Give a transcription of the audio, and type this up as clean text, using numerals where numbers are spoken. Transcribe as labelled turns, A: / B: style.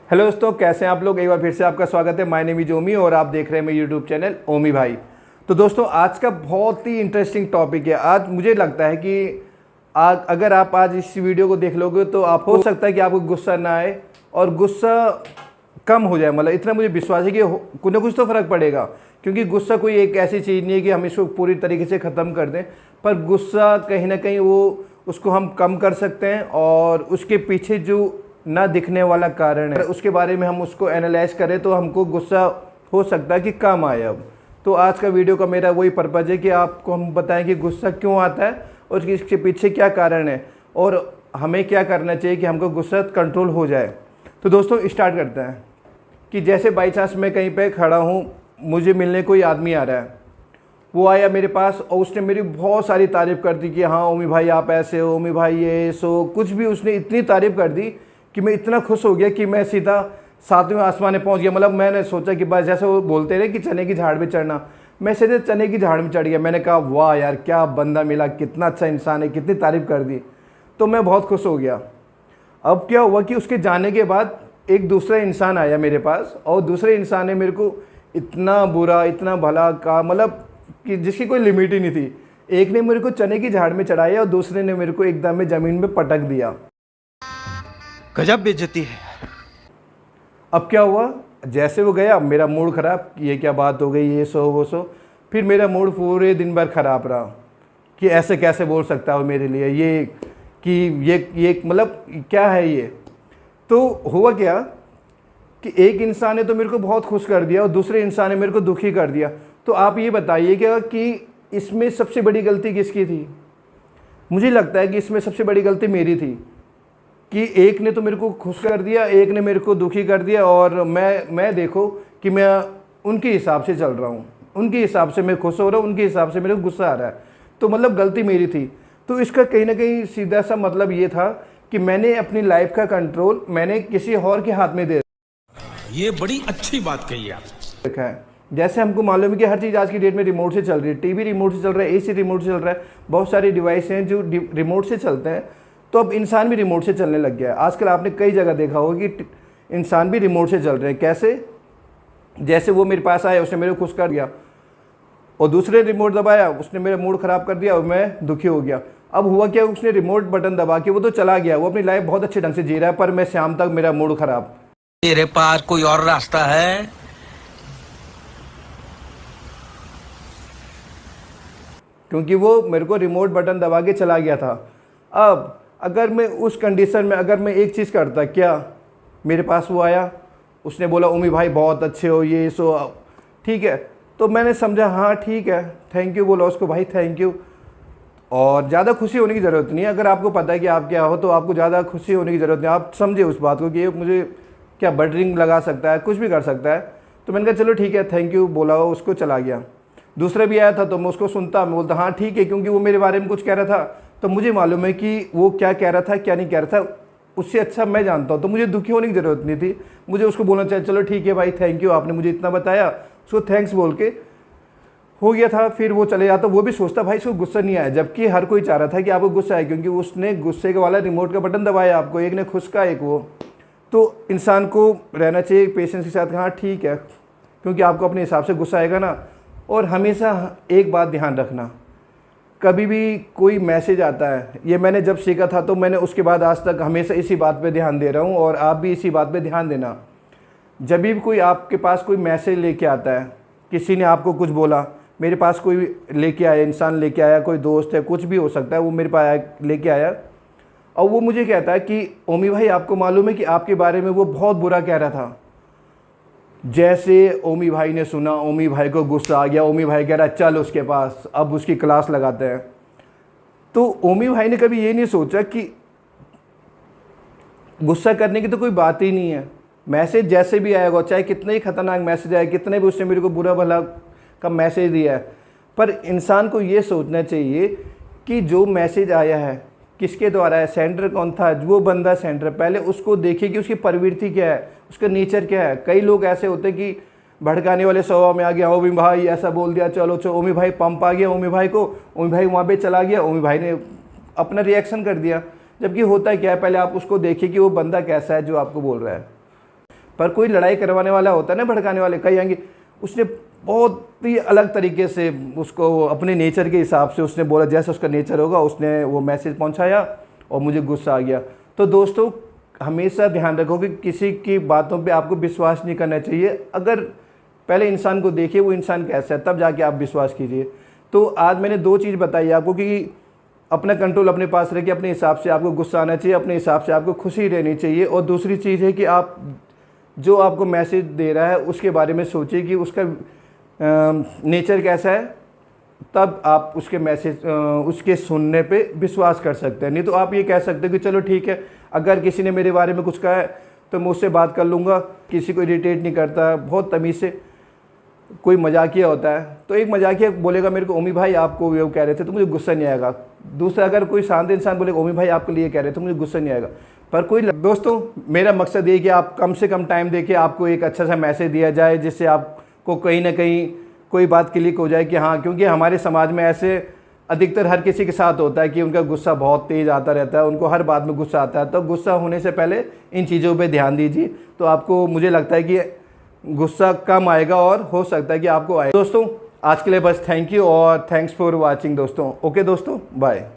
A: Hello दोस्तों, कैसे हैं आप लोग। एक बार फिर से आपका स्वागत है। माय नेम इज ओमी और आप देख रहे हैं मेरे यूट्यूब चैनल ओमी भाई। तो दोस्तों, आज का बहुत ही इंटरेस्टिंग टॉपिक है। आज मुझे लगता है कि अगर आप आज इस वीडियो को देख लोगे तो आप हो सकता है कि आपको गुस्सा ना आए और गुस्सा कम हो जाए। मतलब इतना मुझे विश्वास है कि कुछ ना कुछ तो फ़र्क पड़ेगा, क्योंकि गुस्सा कोई एक ऐसी चीज़ नहीं है कि हम इसको पूरी तरीके से ख़त्म कर दें। पर गुस्सा कहीं ना कहीं उसको हम कम कर सकते हैं, और उसके पीछे जो ना दिखने वाला कारण है उसके बारे में हम उसको एनालाइज करें तो हमको गुस्सा हो सकता है कि कम आए। अब तो आज का वीडियो का मेरा वही पर्पज़ है कि आपको हम बताएं कि गुस्सा क्यों आता है और इसके पीछे क्या कारण है और हमें क्या करना चाहिए कि हमको गुस्सा कंट्रोल हो जाए। तो दोस्तों, स्टार्ट करते हैं कि जैसे बाई चांस मैं कहीं पे खड़ा हूँ, मुझे मिलने कोई आदमी आ रहा है। वो आया मेरे पास और उसने मेरी बहुत सारी तारीफ़ कर दी कि हाँ ओमी भाई आप ऐसे हो, ओमी भाई ये सो कुछ भी। उसने इतनी तारीफ़ कर दी कि मैं इतना खुश हो गया कि मैं सीधा सातवें आसमान में पहुंच गया। मतलब मैंने सोचा कि बस जैसे वो बोलते रहे कि चने की झाड़ पे चढ़ना, मैं सीधे चने की झाड़ में चढ़ गया। मैंने कहा वाह यार, क्या बंदा मिला, कितना अच्छा इंसान है, कितनी तारीफ़ कर दी। तो मैं बहुत खुश हो गया। अब क्या हुआ कि उसके जाने के बाद एक दूसरा इंसान आया मेरे पास, और दूसरे इंसान ने मेरे को इतना बुरा इतना भला कहा, मतलब कि जिसकी कोई लिमिट ही नहीं थी। एक ने मेरे को चने की झाड़ में चढ़ाया और दूसरे ने मेरे को एकदम में ज़मीन में पटक दिया।
B: गजब बेइज्जती है।
A: अब क्या हुआ, जैसे वो गया मेरा मूड ख़राब, ये क्या बात हो गई, ये सो वो सो। फिर मेरा मूड पूरे दिन भर ख़राब रहा कि ऐसे कैसे बोल सकता है मेरे लिए ये, कि ये मतलब क्या है ये। तो हुआ क्या कि एक इंसान ने तो मेरे को बहुत खुश कर दिया और दूसरे इंसान ने मेरे को दुखी कर दिया। तो आप ये बताइए क्या कि इसमें सबसे बड़ी गलती किसकी थी। मुझे लगता है कि इसमें सबसे बड़ी गलती मेरी थी कि एक ने तो मेरे को खुश कर दिया, एक ने मेरे को दुखी कर दिया, और मैं देखो कि मैं उनके हिसाब से चल रहा हूँ, उनके हिसाब से मैं खुश हो रहा हूँ, उनके हिसाब से मेरे को गुस्सा आ रहा है। तो मतलब गलती मेरी थी। तो इसका कहीं ना कहीं सीधा सा मतलब ये था कि मैंने अपनी लाइफ का कंट्रोल मैंने किसी और के हाथ में दे
B: ये बड़ी अच्छी बात कही आप।
A: रखा है। जैसे हमको मालूम है कि हर चीज़ आज की डेट में रिमोट से चल रही है। टीवी रिमोट से चल रहा है, एसी रिमोट से चल रहा है, बहुत सारे डिवाइस हैं जो रिमोट से चलते हैं। तो अब इंसान भी रिमोट से चलने लग गया है। आजकल आपने कई जगह देखा होगा कि इंसान भी रिमोट से चल रहे हैं। कैसे? जैसे वो मेरे पास आया, उसने मेरे को खुश कर दिया, और दूसरे रिमोट दबाया, उसने मेरा मूड ख़राब कर दिया और मैं दुखी हो गया। अब हुआ क्या, उसने रिमोट बटन दबा के वो तो चला गया, वो अपनी लाइफ बहुत अच्छे ढंग से जी रहा है, पर मैं शाम तक मेरा मूड ख़राब।
B: तेरे पास कोई और रास्ता है?
A: क्योंकि वो मेरे को रिमोट बटन दबा के चला गया था। अब अगर मैं उस कंडीशन में अगर मैं एक चीज़ करता, क्या मेरे पास वो आया, उसने बोला ओमी भाई बहुत अच्छे हो ये सो, ठीक है, तो मैंने समझा हाँ ठीक है, थैंक यू बोला उसको, भाई थैंक यू। और ज़्यादा खुशी होने की ज़रूरत नहीं है। अगर आपको पता है कि आप क्या हो तो आपको ज़्यादा खुशी होने की ज़रूरत नहीं। आप समझे उस बात को कि ये मुझे क्या बटरिंग लगा सकता है, कुछ भी कर सकता है। तो मैंने कहा चलो ठीक है, थैंक यू बोला, उसको चला गया। दूसरा भी आया था तो मैं उसको सुनता, मैं बोलता हाँ ठीक है, क्योंकि वो मेरे बारे में कुछ कह रहा था तो मुझे मालूम है कि वो क्या कह रहा था क्या नहीं कह रहा था, उससे अच्छा मैं जानता हूँ। तो मुझे दुखी होने की ज़रूरत नहीं थी, मुझे उसको बोलना चाहिए चलो ठीक है भाई थैंक यू, आपने मुझे इतना बताया, उसको थैंक्स बोल के हो गया था। फिर वो चले जाता, वो भी सोचता भाई इसको गुस्सा नहीं आया, जबकि हर कोई चाह रहा था कि आपको गुस्सा आए, क्योंकि उसने गुस्से के वाला रिमोट का बटन दबाया आपको, एक ने खुश का एक वो। तो इंसान को रहना चाहिए पेशेंस के साथ, हाँ ठीक है, क्योंकि आपको अपने हिसाब से गुस्सा आएगा ना। और हमेशा एक बात ध्यान रखना, कभी भी कोई मैसेज आता है, ये मैंने जब सीखा था तो मैंने उसके बाद आज तक हमेशा इसी बात पे ध्यान दे रहा हूँ, और आप भी इसी बात पे ध्यान देना। जब भी कोई आपके पास कोई मैसेज लेके आता है, किसी ने आपको कुछ बोला, मेरे पास कोई लेके आया, इंसान लेके आया, कोई दोस्त है, कुछ भी हो सकता है, वो मेरे पास आया लेके आया, और वो मुझे कहता है कि ओमी भाई आपको मालूम है कि आपके बारे में वो बहुत बुरा कह रहा था। जैसे ओमी भाई ने सुना, ओमी भाई को गुस्सा आ गया, ओमी भाई कह रहा चल उसके पास, अब उसकी क्लास लगाते हैं। तो ओमी भाई ने कभी ये नहीं सोचा कि गुस्सा करने की तो कोई बात ही नहीं है। मैसेज जैसे भी आएगा, चाहे कितने ही खतरनाक मैसेज आए, कितने भी उसने मेरे को बुरा भला का मैसेज दिया है, पर इंसान को ये सोचना चाहिए कि जो मैसेज आया है किसके द्वारा है, सेंडर कौन था, वो बंदा सेंडर, पहले उसको देखिए कि उसकी प्रवृत्ति क्या है, उसका नेचर क्या है। कई लोग ऐसे होते हैं कि भड़काने वाले स्वभाव में आ गया, ओमी भाई ऐसा बोल दिया, चलो चलो ओमी भाई पंप आ गया ओमी भाई को, ओमी भाई वहाँ पे चला गया, ओमी भाई ने अपना रिएक्शन कर दिया। जबकि होता है क्या है, पहले आप उसको देखिए कि वो बंदा कैसा है जो आपको बोल रहा है। पर कोई लड़ाई करवाने वाला होता है ना, भड़काने वाले, कई आएंगे। उसने बहुत ही अलग तरीके से उसको अपने नेचर के हिसाब से उसने बोला, जैसा उसका नेचर होगा उसने वो मैसेज पहुंचाया और मुझे गुस्सा आ गया। तो दोस्तों हमेशा ध्यान रखो कि किसी की बातों पे आपको विश्वास नहीं करना चाहिए। अगर पहले इंसान को देखिए वो इंसान कैसा है, तब जाके आप विश्वास कीजिए। तो आज मैंने 2 चीज़ बताई आपको कि अपना कंट्रोल अपने पास रखिए, अपने हिसाब से आपको गुस्सा आना चाहिए, अपने हिसाब से आपको खुशी रहनी चाहिए। और दूसरी चीज़ है कि आप जो आपको मैसेज दे रहा है उसके बारे में सोचिए कि उसका नेचर कैसा है, तब आप उसके मैसेज उसके सुनने पे विश्वास कर सकते हैं। नहीं तो आप ये कह सकते हैं कि चलो ठीक है, अगर किसी ने मेरे बारे में कुछ कहा है तो मैं उससे बात कर लूँगा, किसी को इरिटेट नहीं करता, बहुत तमीज़ से। कोई मजाकिया होता है तो एक मजाकिया बोलेगा मेरे को, ओमी भाई आपको वो कह रहे थे, तो मुझे गुस्सा नहीं आएगा। दूसरा अगर कोई शांत इंसान बोलेगा ओमी भाई आपके लिए कह रहे थे, तो मुझे गुस्सा नहीं आएगा। पर कोई दोस्तों मेरा मकसद ये कि आप कम से कम टाइम देके आपको एक अच्छा सा मैसेज दिया जाए, जिससे आपको कहीं ना कहीं कोई बात क्लिक हो जाए कि हाँ, क्योंकि हमारे समाज में ऐसे अधिकतर हर किसी के साथ होता है कि उनका गुस्सा बहुत तेज़ आता रहता है, उनको हर बात में गुस्सा आता है। तो गुस्सा होने से पहले इन चीज़ों पे ध्यान दीजिए, तो आपको मुझे लगता है कि गुस्सा कम आएगा और हो सकता है कि आपको आए। दोस्तों आज के लिए बस थैंक यू और थैंक्स फॉर वाचिंग दोस्तों। ओके दोस्तों, बाय।